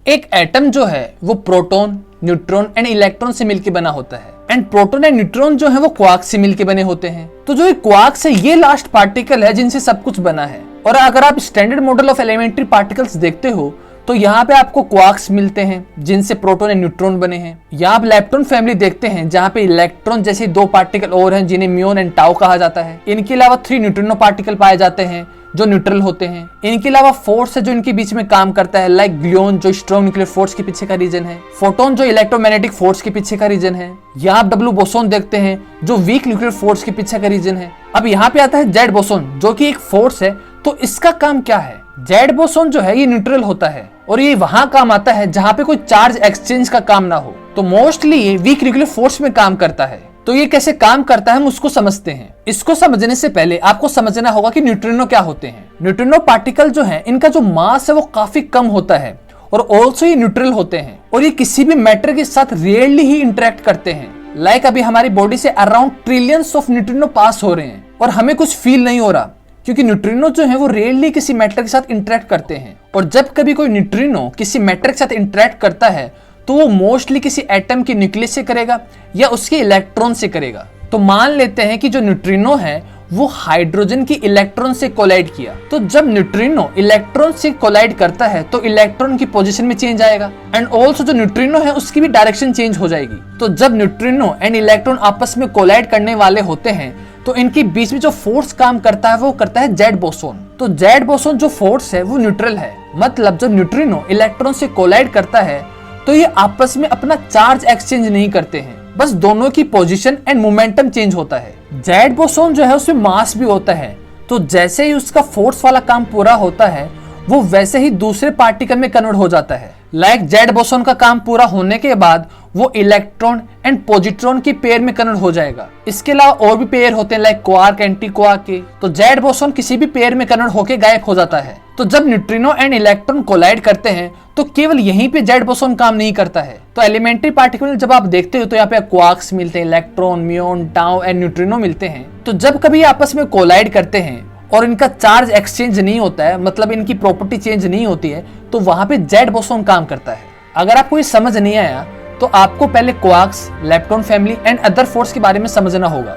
एक एटम जो है वो प्रोटॉन, न्यूट्रॉन एंड इलेक्ट्रॉन से मिलकर बना होता है एंड प्रोटॉन एंड न्यूट्रॉन जो है वो क्वार्क से मिलकर बने होते हैं। तो जो ये क्वार्क्स है ये लास्ट पार्टिकल है जिनसे सब कुछ बना है। और अगर आप standard model of elementary particles देखते हो तो यहाँ पे आपको क्वार्क्स मिलते हैं जिनसे प्रोटॉन एंड न्यूट्रॉन बने हैं। यहाँ आप लेप्टॉन फैमिली देखते हैं जहाँ पे इलेक्ट्रॉन जैसे दो पार्टिकल और हैं जिन्हें म्यून एंड टाउ कहा जाता है। इनके अलावा 3 न्यूट्रिनो पार्टिकल पाए जाते हैं जो न्यूट्रल होते हैं। इनके अलावा फोर्स है जो इनके बीच में काम करता है, लाइक ग्लून जो स्ट्रॉन्ग न्यूक्लियर फोर्स के पीछे का रीजन है, फोटोन जो इलेक्ट्रोमैग्नेटिक फोर्स के पीछे का रीजन है। यहाँ आप डब्ल्यू बोसोन देखते हैं जो वीक न्यूक्लियर फोर्स के पीछे का रीजन है। अब यहाँ पे आता है जेड बोसोन जो कि एक फोर्स है। तो इसका काम क्या है? जेड बोसोन जो है ये न्यूट्रल होता है और ये वहां काम आता है जहां पे कोई चार्ज एक्सचेंज का काम ना हो। तो मोस्टली ये वीक न्यूक्लियर फोर्स में काम करता है। तो ये कैसे काम करता है हम उसको समझते हैं। इसको समझने से पहले आपको समझना होगा कि न्यूट्रिनो क्या होते हैं। न्यूट्रिनो पार्टिकल जो है इनका जो मास है वो काफी कम होता है और ऑल्सो ये न्यूट्रल होते हैं और ये किसी भी मैटर के साथ रेयरली ही इंटरेक्ट करते हैं। लाइक अभी हमारी बॉडी से अराउंड ट्रिलियंस ऑफ न्यूट्रिनो पास हो रहे हैं और हमें कुछ फील नहीं हो रहा क्योंकि न्यूट्रिनो जो है वो रेयरली किसी मैटर के साथ इंटरेक्ट करते हैं। और जब कभी कोई न्यूट्रिनो किसी मैटर के साथ इंटरेक्ट करता है तो वो मोस्टली किसी एटम के न्यूक्लियस से करेगा या उसके इलेक्ट्रॉन से करेगा। तो मान लेते हैं कि जो न्यूट्रिनो है वो हाइड्रोजन की इलेक्ट्रॉन से कोलाइड किया। तो जब न्यूट्रिनो इलेक्ट्रॉन से कोलाइड करता है तो इलेक्ट्रॉन की पोजीशन में चेंज आएगा एंड ऑल्सो जो न्यूट्रिनो है उसकी भी डायरेक्शन चेंज हो जाएगी। तो जब न्यूट्रिनो एंड इलेक्ट्रॉन आपस में कोलाइड करने वाले होते हैं तो इनके बीच में जो फोर्स काम करता है वो करता है जेड बोसोन। तो जेड बोसोन जो फोर्स है वो न्यूट्रल है, मतलब जब न्यूट्रिनो इलेक्ट्रॉन से कोलाइड करता है तो ये आपस में अपना चार्ज एक्सचेंज नहीं करते हैं, बस दोनों की पोजीशन एंड मोमेंटम चेंज होता है। जेड बोसोन जो है उसमें मास भी होता है, तो जैसे ही उसका फोर्स वाला काम पूरा होता है वो वैसे ही दूसरे पार्टिकल में कन्वर्ट हो जाता है। लाइक जेड बोसोन का काम पूरा होने के बाद वो इलेक्ट्रॉन एंड पॉजिट्रॉन की पेयर में कन्वर्ट हो जाएगा। इसके अलावा और भी पेयर होते हैं लाइक क्वार्क, एंटी क्वार्क के। तो जेड बोसोन किसी भी पेयर में कन्वर्ट होकर गायब हो जाता है। तो जब न्यूट्रिनो एंड इलेक्ट्रॉन कोलाइड करते हैं तो केवल यहीं पे जेड बोसोन काम नहीं करता है। तो एलिमेंट्री पार्टिकल जब आप देखते हो तो यहाँ पे क्वार्क्स मिलते हैं, इलेक्ट्रॉन, म्यून, टाउ एंड न्यूट्रिनो मिलते हैं। तो जब कभी आपस में कोलाइड करते हैं और इनका चार्ज एक्सचेंज नहीं होता है, मतलब इनकी प्रॉपर्टी चेंज नहीं होती है, तो वहां पे जेड बोसोन काम करता है। अगर आपको ये समझ नहीं आया तो आपको पहले quarks, lepton family and other force के बारे में समझना होगा।